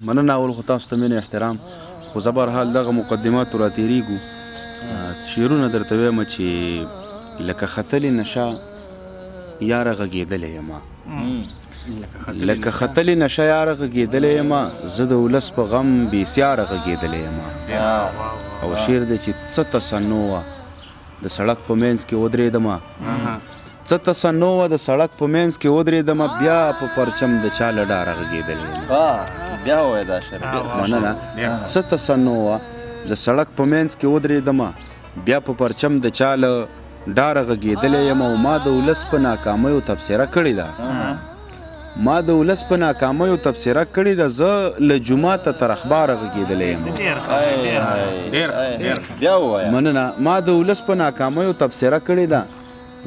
مننه اول خو تاسو ته مینه احترام خو زه به هرحال دغه مقدماتو راتېرېږو شعرونه درته وایم چې لکه ختلې نشه یاره غږېدلی یمه لکه ختلې نشه یاره غږېدلی یمه زه د ولس په غم بېسیاره غږېدلی یمه او شعر دی چې څه تصنع وه د سړک په منځ کې ودرېدمه څه تصنع وه د سړک په منځ کې ودرېدمه بیا په پرچم د چا له ډاره غږېدلی یم مننه څه تصنع وه د سړک په منځ کې ودرېدمه بیا په پرچم د چا له ډاره غږېدلی یم او ما د ولس په ناکامیو تبصره کړې ده ما د ولس په ناکامیو تبصره کړې ده زه له جوماته تر اخباره غږېدلی یم مننه ما د ولس په ناکامیو تبصره کړې ده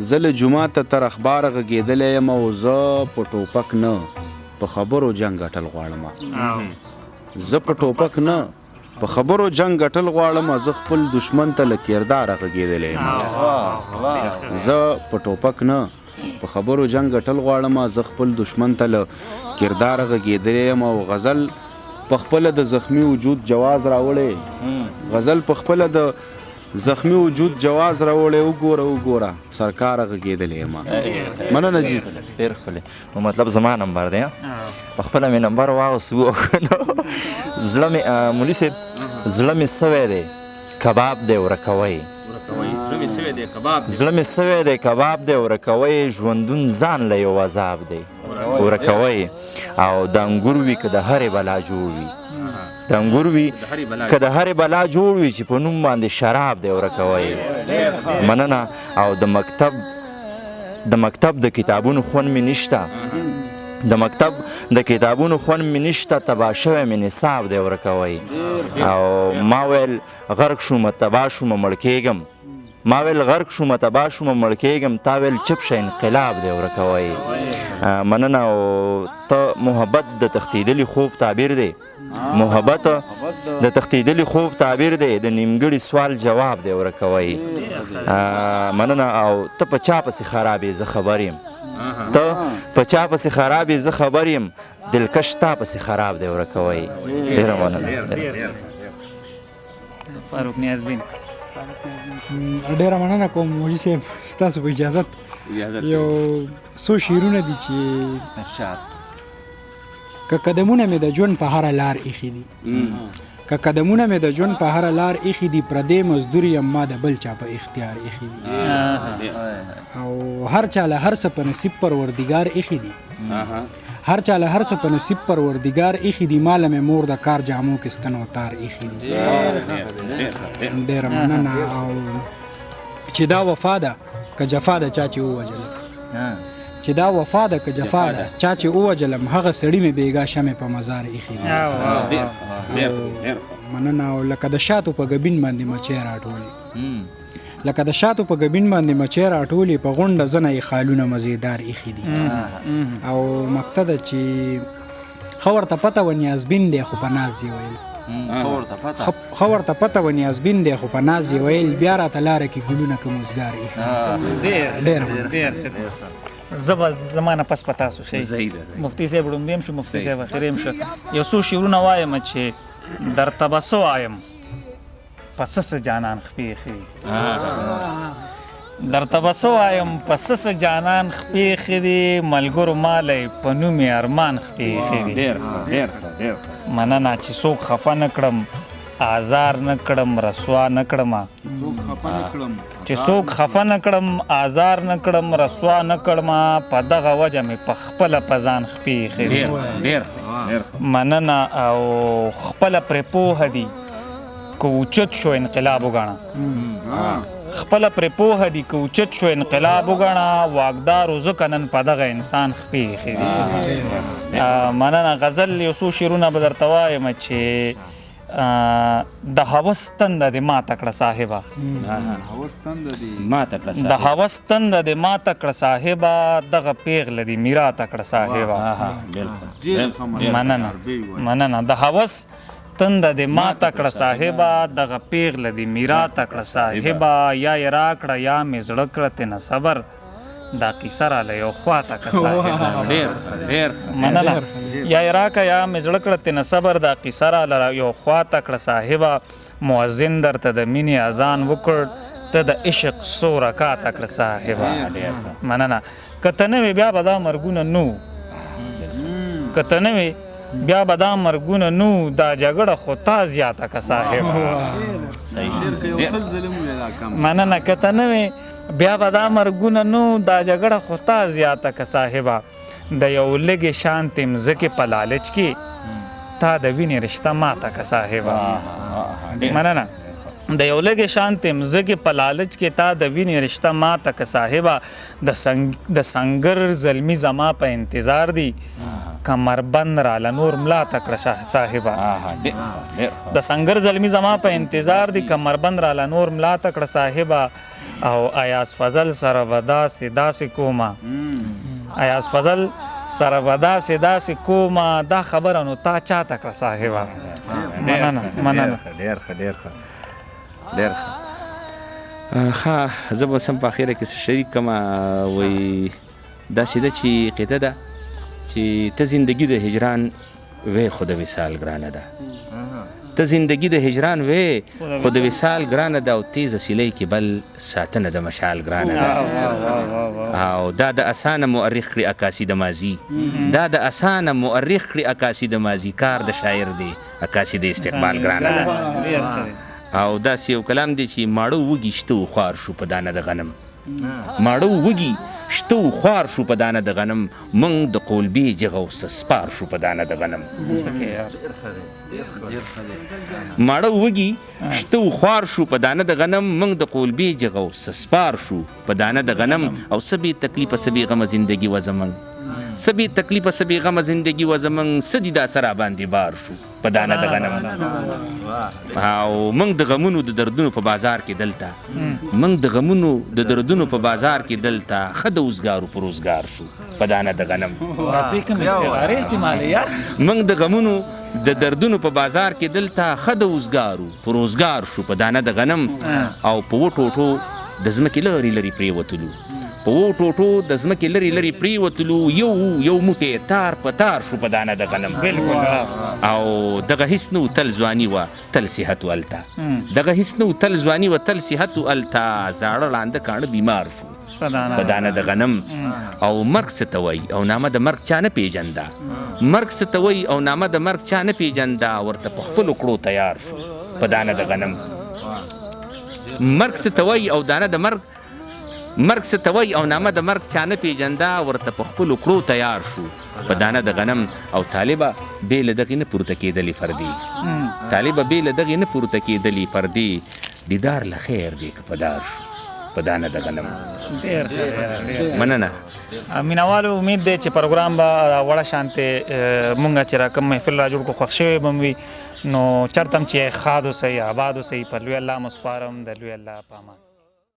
زه له جوماته تر اخباره غږېدلی یم او زه په ټوپک نه په خبرو جنګ ګټل غواړم زه په ټوپک نه په خبرو جنګ ګټل غواړم زه خپل دشمن ته له کرداره غږېدلی یم زه په ټوپک نه په خبرو جنګ ګټل غواړم زه خپل دشمن ته له کرداره غږېدلی یم او غزل په خپله د زخمي وجود جواز راوړی غزل په خپله د زخمی وجود جواز راوړی وګوره سرکاره غږېدلی یم مننه جي ډېر ښکلی نو مطلب زما نمبر دی په خپله مې نمبر واغوستو زړه مې مولي صاحب زړه مې سوی دی کباب دی ورکوی زړه مې سوی دی کباب دی ورکوی ژوندون ځان له یو عذاب دی ورکوی او د انګور وي که د هرې بلا جوړ وي د انګور وي که د هرې بلا جوړ وي چې په نوم باندې شراب دی ورکوی مننه او د مکتب د کتابونو خوند مې نشته د مکتب د کتابونو خوند مې نشته تباه شوی مې نصاب دی ورکوی او ما ویل غرق شومه تباه شومه مړ کېږم ما ویل غرق شومه تباه شومه مړ کېږم تا ویل چپ شه انقلاب دی ورکوی مننه او ته محبت د تښتېدلي خوب تعبیر دی محبت د تښتېدلي خوب تعبیر دی د نیمګړي سوال جواب دی ورکوی مننه او ته په چا پسې خراب یې زه خبر یم ته په چا پسې خراب یې زه خبر یم دلکش تا پسې خراب دی ورکوی ډېره مننه فاروق نیازبین ډېره مننه کوم مولي صاحب ستاسو په اجازت یو څو شعرونه دي چې که قدمونه مې د ژوند په هره لار ایښي دي که قدمونه مې د ژوند په هره لار ایښي دي پردی مزدور یم ما د بل چا په اختیار ایښي دي او هر چا له هر څه په نصیب پروردګار ایښي دي هر چا له هر څه په نصیب پروردګار ایښي دي ما له مې مور د کار جامو کې ستن او تار ایښي دي ډېره مننه او چې دا وفا ده که جفا ده چا چې ووجلم چې دا وفا ده که جفا ده چا چې ووجلم هغه سړي مې بېګا شمې په مزار ایښي دي مننه او لکه د شاتو په ګبین باندې مچۍ راټولي لکه د شاتو په ګبین باندې مچۍ راټولي په غونډه زنه یې خالونه مزېدار ایښي دي او مقته ده چې ښه ورته پته و نیازبین دی خو په ناز یې ویل ښه ورته پته و نیازبین دی خو په ناز یې ویل بیا راته لاره کې ګلونه که مزګار ایښي ډېر زه به زما نه پس په تاسو شئ مفتي صاحب ړومبی هم شو مفتي صاحب اخري هم شو یو څو شعرونه وایم چې درته به څه وایم په څه څه جانان خپې ایښي درته به څه وایم په څه څه جانان خپې ایښي دي ملګرو مالی په نوم یې ارمان خپې ایښي دي مننه چې څوک خفه نه کړم آزار نه کړم رسوا نه کړم چې څوک خفه نه کړم آزار نه کړم رسوا نه کړم په دغه وجه مې په خپله په ځان خپې ایښي دي مننه او خپله پرې پوهه دي که اوچت شو انقلاب وګڼه خپله پرې پوهه دي که اوچت شو انقلاب وګڼه واکدارو ځکه نن په دغه انسان خپې ایښي دي مننه غزل یو څو شعرونه به درته وایم چې د هوس تنده دې ماته کړه صاحبه د هوس تنده دې ماته کړه صاحبه دغه پیغله دې میراته کړه صاحبه مننه د هوس تنده دې ماته کړه صاحبه دغه پیغله دې میراته کړه صاحبه یا یې راکړه یا مې زړه کړه تېنه صبر دا قیصه راله یو خواته که صاحب ډیر مننه یا یې راکه یا مې زړه کړه تېنه صبر دا قیصه راله یو خواته کړه صاحبه مؤذن درته د مینې اذان وکړ ته د عشق څو رکاته کړه صاحبه مننه که ته نه وې بیا به دا مرګونه نو که ته نه وې بیا به دا مرګونه نو دا جګړه خو تا زیاته که صاحبه مننه که ته نه وې بیا به دا مرګونه نو دا جګړه خو تا زیاته که صاحبه د یو لږې شانتې مځکې په لالچ کې تا د وینې رشته ماته که صاحبه مننه د یو لږې شانتې مځکې په لالچ کې تا د وینې رشته ماته که صاحبه د سنګر زلمي زما په انتظار دی کمربند راله نور ملا ته کړه صاحبه د سنګر زلمي زما په انتظار دی کمربند راله نور ملا ته کړه صاحبه او ایاز فضل سره به داسې کومه ایاز فضل سره به داسې کومه دا خبره نو تا چا ته کړه صاحبه مننه ډېر ښه ښه زه به سم په اخره کې شریک کړم وایي داسې ده چې قطعه ده چې ته زندگی د هجران وی خو د وصال ګرانه ده ته زندگی د هجران وی خو د وصال ګرانه ده او تیزه سیلۍ کې بل ساتنه د مشال ګرانه ده او دا د اسانه مؤرخ کړي عکاسي د ماضي دا د اسانه مؤرخ کړي عکاسي د ماضي کار د شاعر دی عکاسي د استقبال ګرانه ده او داسې یو کلام دی چې ماړه وږي شته و خوار شو په دانه د غنم ماړه وږي شته و خوار شو په دانه د غنم موږ د قولبې جغه و سسپار شو په دانه د غنم ماړه وږي شته و خوار شو په دانه د غنم موږ د قولبې جغه و سسپار شو په دانه د غنم او څه بې تکلیفه څه بې غمه زندګي وه زموږ څه بې تکلیفه څه بې غمه زندګي وه زموږ څه دي دا سره باندې بار شو په دانه د غنم او موږ د غمونو د دردونو په بازار کې دلته موږ د غمونو د دردونو په بازار کې دلته ښه د اوزګارو په روزګار شو په دانه د غنم موږ د غمونو د دردونو په بازار کې دلته ښه د اوزګارو په روزګار شو په دانه د غنم او په وټوټو د ځمکې لرې لرې پرېوتلو په وټوټو د ځمکې لرې لرې پرېوتلو یو موټی تار په تار شو په دانه د غنم او دغه هیڅ نه و تل ځواني وه تل صحت و هلته دغه هیڅ نه و تل ځواني وه تل صحت و هلته زاړه ړانده کاڼه بیمار شو په دانه د غنم او مرګ څه ته وایي او نامه د مرګ چا نه پېژنده مرګ څه ته وایي او نامه د مرګ چا نه پېژنده ورته په خپلو کړو تیار شو په دانه د غنم مرګ څه ته وایي او دانه د مرګ څه ته وایي او نامه د مرګ چا نه پېژنده ورته په خپلو کړو تیار شو په دانه د غنم او طالبه بې له دغې نه پورته کېدلې فردي طالبه بې له دغې نه پورته کېدلې فردي دیدار له خیر دی که په دار شو په دانه د غنم مننه مینوالو امید دی چې پروګرام به وړه شانتې مونږ چې را کوم محفل را جوړ کړو خوښ شوی به م وي نو چرته هم چې ښاد اوسئ آباد اوسئ په لوی الله مو سپارم د لوی الله په امان